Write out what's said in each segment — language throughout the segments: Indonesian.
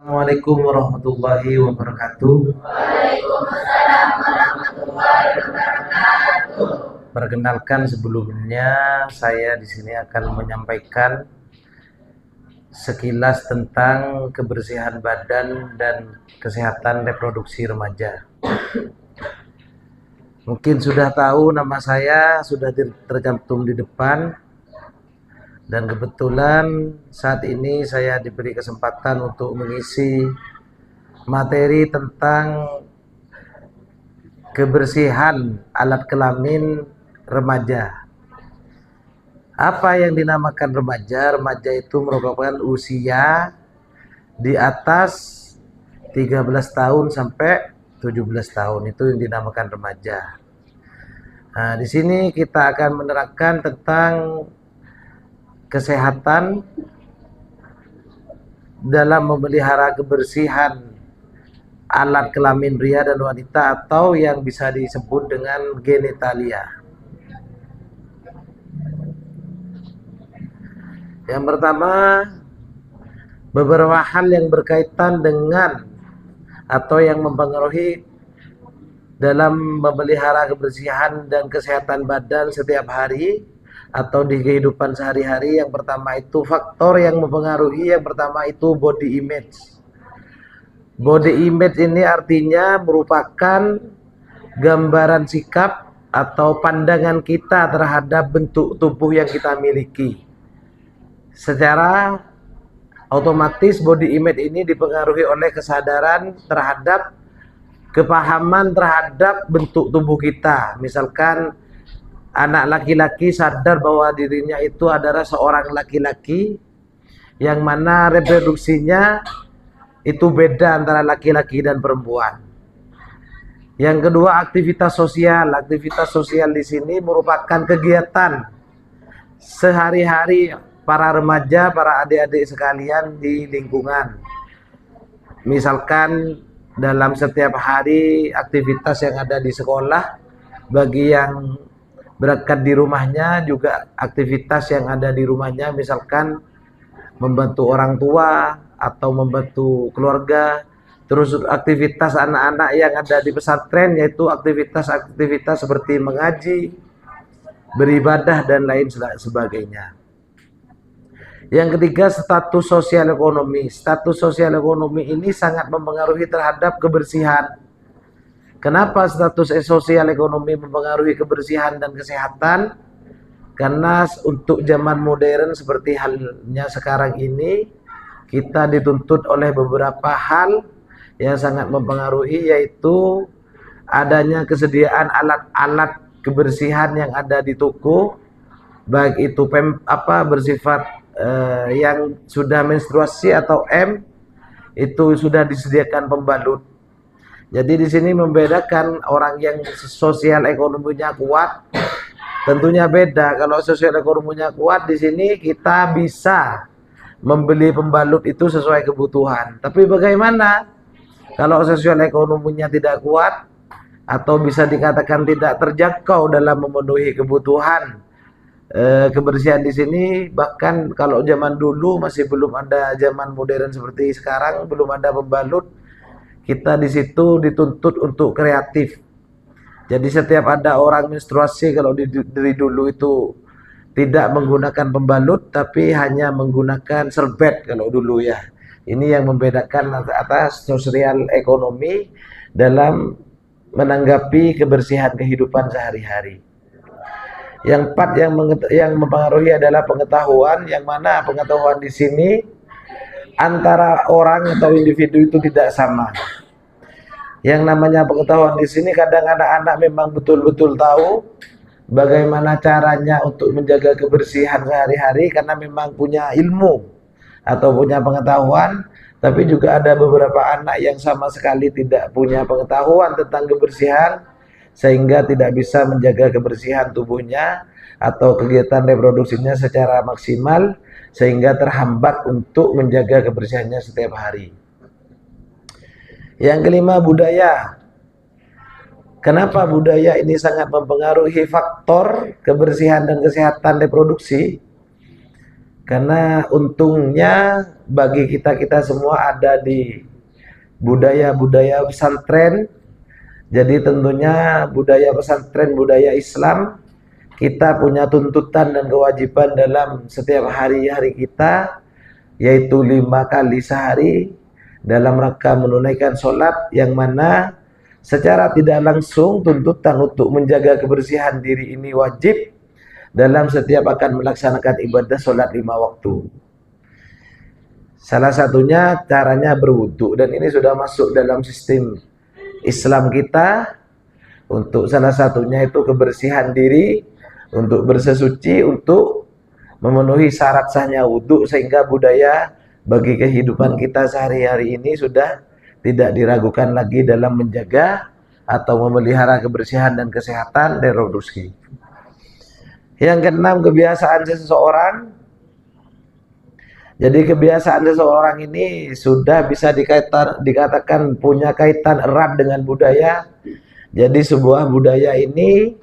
Assalamualaikum warahmatullahi wabarakatuh. Waalaikumsalam warahmatullahi wabarakatuh. Perkenalkan, sebelumnya saya di sini akan menyampaikan sekilas tentang kebersihan badan dan kesehatan reproduksi remaja. Mungkin sudah tahu nama saya, sudah tercantum di depan. Dan kebetulan saat ini saya diberi kesempatan untuk mengisi materi tentang kebersihan alat kelamin remaja. Apa yang dinamakan remaja? Remaja itu merupakan usia di atas 13 tahun sampai 17 tahun, itu yang dinamakan remaja. Nah, di sini kita akan menerangkan tentang kesehatan dalam memelihara kebersihan alat kelamin pria dan wanita atau yang bisa disebut dengan genitalia. Yang pertama, beberapa hal yang berkaitan dengan atau yang mempengaruhi dalam memelihara kebersihan dan kesehatan badan setiap hari atau di kehidupan sehari-hari. Yang pertama itu faktor yang mempengaruhi, yang pertama itu body image. Body image ini artinya merupakan gambaran sikap atau pandangan kita terhadap bentuk tubuh yang kita miliki. Secara otomatis body image ini dipengaruhi oleh kesadaran terhadap kepahaman terhadap bentuk tubuh kita. Misalkan anak laki-laki sadar bahwa dirinya itu adalah seorang laki-laki, yang mana reproduksinya itu beda antara laki-laki dan perempuan. Yang kedua, aktivitas sosial. Aktivitas sosial di sini merupakan kegiatan sehari-hari para remaja, para adik-adik sekalian di lingkungan. Misalkan dalam setiap hari aktivitas yang ada di sekolah, bagi yang berangkat di rumahnya juga aktivitas yang ada di rumahnya, misalkan membantu orang tua atau membantu keluarga. Terus aktivitas anak-anak yang ada di pesantren, yaitu aktivitas-aktivitas seperti mengaji, beribadah dan lain sebagainya. Yang ketiga, status sosial ekonomi. Status sosial ekonomi ini sangat mempengaruhi terhadap kebersihan. Kenapa status sosial ekonomi mempengaruhi kebersihan dan kesehatan? Karena untuk zaman modern seperti halnya sekarang ini, kita dituntut oleh beberapa hal yang sangat mempengaruhi, yaitu adanya kesediaan alat-alat kebersihan yang ada di toko, baik itu bersifat yang sudah menstruasi atau itu sudah disediakan pembalut. Jadi di sini membedakan orang yang sosial ekonominya kuat, tentunya beda. Kalau sosial ekonominya kuat, di sini kita bisa membeli pembalut itu sesuai kebutuhan. Tapi bagaimana kalau sosial ekonominya tidak kuat atau bisa dikatakan tidak terjangkau dalam memenuhi kebutuhan kebersihan di sini? Bahkan kalau zaman dulu masih belum ada zaman modern seperti sekarang, belum ada pembalut, kita di situ dituntut untuk kreatif. Jadi setiap ada orang menstruasi, kalau dari dulu itu tidak menggunakan pembalut, tapi hanya menggunakan serbet kalau dulu ya. Ini yang membedakan atas sosial ekonomi dalam menanggapi kebersihan kehidupan sehari-hari. Yang empat yang mempengaruhi adalah pengetahuan, yang mana pengetahuan di sini antara orang atau individu itu tidak sama. Yang namanya pengetahuan di sini, kadang anak-anak memang betul-betul tahu bagaimana caranya untuk menjaga kebersihan sehari-hari karena memang punya ilmu atau punya pengetahuan, tapi juga ada beberapa anak yang sama sekali tidak punya pengetahuan tentang kebersihan, sehingga tidak bisa menjaga kebersihan tubuhnya atau kegiatan reproduksinya secara maksimal, sehingga terhambat untuk menjaga kebersihannya setiap hari. Yang kelima, budaya. Kenapa budaya ini sangat mempengaruhi faktor kebersihan dan kesehatan reproduksi? Karena untungnya bagi kita-kita semua ada di budaya-budaya pesantren. Jadi tentunya budaya pesantren, budaya Islam, kita punya tuntutan dan kewajiban dalam setiap hari-hari kita, yaitu 5 kali sehari dalam rangka menunaikan sholat, yang mana secara tidak langsung tuntutan untuk menjaga kebersihan diri ini wajib dalam setiap akan melaksanakan ibadah sholat 5 waktu. Salah satunya caranya berwudu, dan ini sudah masuk dalam sistem Islam kita. Untuk salah satunya itu kebersihan diri, untuk bersesuci, untuk memenuhi syarat sahnya wudu, sehingga budaya bagi kehidupan kita sehari-hari ini sudah tidak diragukan lagi dalam menjaga atau memelihara kebersihan dan kesehatan dan reproduksi. Yang keenam, kebiasaan seseorang. Jadi kebiasaan seseorang ini sudah bisa dikatakan punya kaitan erat dengan budaya. Jadi sebuah budaya ini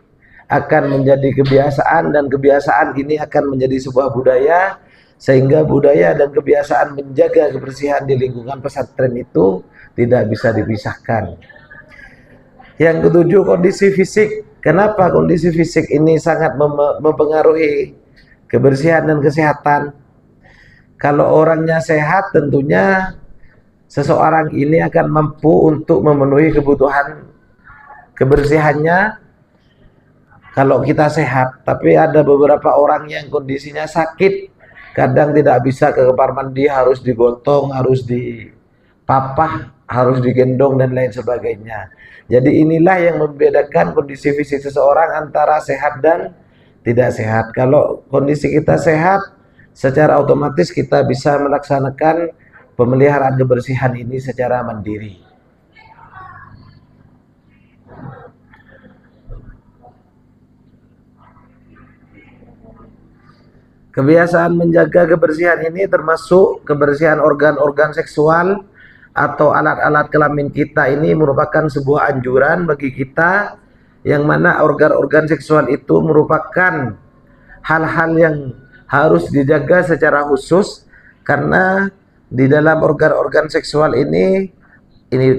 akan menjadi kebiasaan, dan kebiasaan ini akan menjadi sebuah budaya, sehingga budaya dan kebiasaan menjaga kebersihan di lingkungan pesantren itu tidak bisa dipisahkan. Yang ketujuh, kondisi fisik. Kenapa kondisi fisik ini sangat mempengaruhi kebersihan dan kesehatan? Kalau orangnya sehat, tentunya seseorang ini akan mampu untuk memenuhi kebutuhan kebersihannya kalau kita sehat. Tapi ada beberapa orang yang kondisinya sakit, kadang tidak bisa ke kamar mandi, harus digotong, harus dipapah, harus digendong dan lain sebagainya. Jadi inilah yang membedakan kondisi fisik seseorang antara sehat dan tidak sehat. Kalau kondisi kita sehat, secara otomatis kita bisa melaksanakan pemeliharaan kebersihan ini secara mandiri. Kebiasaan menjaga kebersihan ini termasuk kebersihan organ-organ seksual atau alat-alat kelamin kita. Ini merupakan sebuah anjuran bagi kita, yang mana organ-organ seksual itu merupakan hal-hal yang harus dijaga secara khusus, karena di dalam organ-organ seksual ini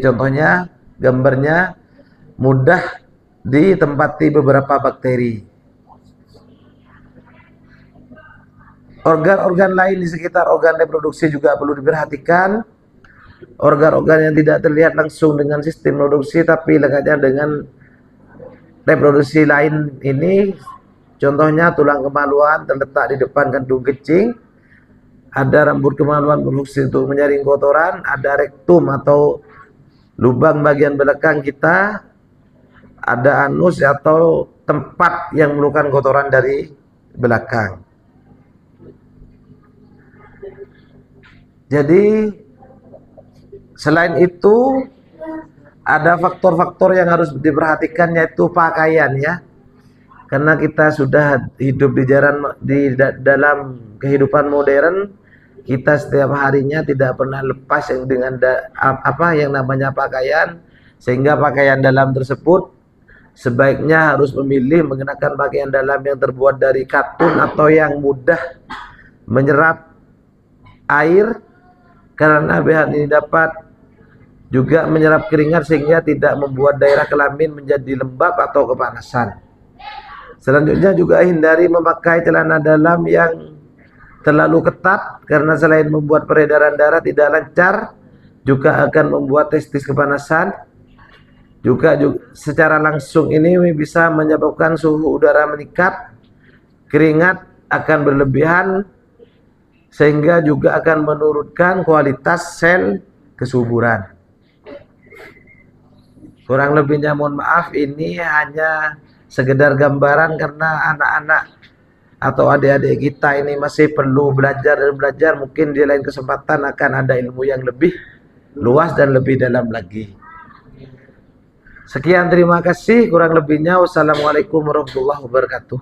contohnya gambarnya, mudah ditempati beberapa bakteri. Organ-organ lain di sekitar organ reproduksi juga perlu diperhatikan. Organ-organ yang tidak terlihat langsung dengan sistem reproduksi, tapi lekatnya dengan reproduksi lain ini, contohnya tulang kemaluan terletak di depan kandung kencing, ada rambut kemaluan berfungsi untuk menyaring kotoran, ada rektum atau lubang bagian belakang kita, ada anus atau tempat yang mengeluarkan kotoran dari belakang. Jadi selain itu ada faktor-faktor yang harus diperhatikan, yaitu pakaian ya. Karena kita sudah hidup di dalam kehidupan modern, kita setiap harinya tidak pernah lepas dengan yang namanya pakaian, sehingga pakaian dalam tersebut sebaiknya harus memilih mengenakan pakaian dalam yang terbuat dari katun atau yang mudah menyerap air, karena bahan ini dapat juga menyerap keringat sehingga tidak membuat daerah kelamin menjadi lembab atau kepanasan. Selanjutnya juga hindari memakai celana dalam yang terlalu ketat, karena selain membuat peredaran darah tidak lancar, juga akan membuat testis kepanasan. Juga secara langsung ini bisa menyebabkan suhu udara meningkat, keringat akan berlebihan, sehingga juga akan menurunkan kualitas sel kesuburan. Kurang lebihnya mohon maaf, ini hanya sekedar gambaran, karena anak-anak atau adik-adik kita ini masih perlu belajar dan belajar. Mungkin di lain kesempatan akan ada ilmu yang lebih luas dan lebih dalam lagi. Sekian, terima kasih. Kurang lebihnya wassalamualaikum warahmatullahi wabarakatuh.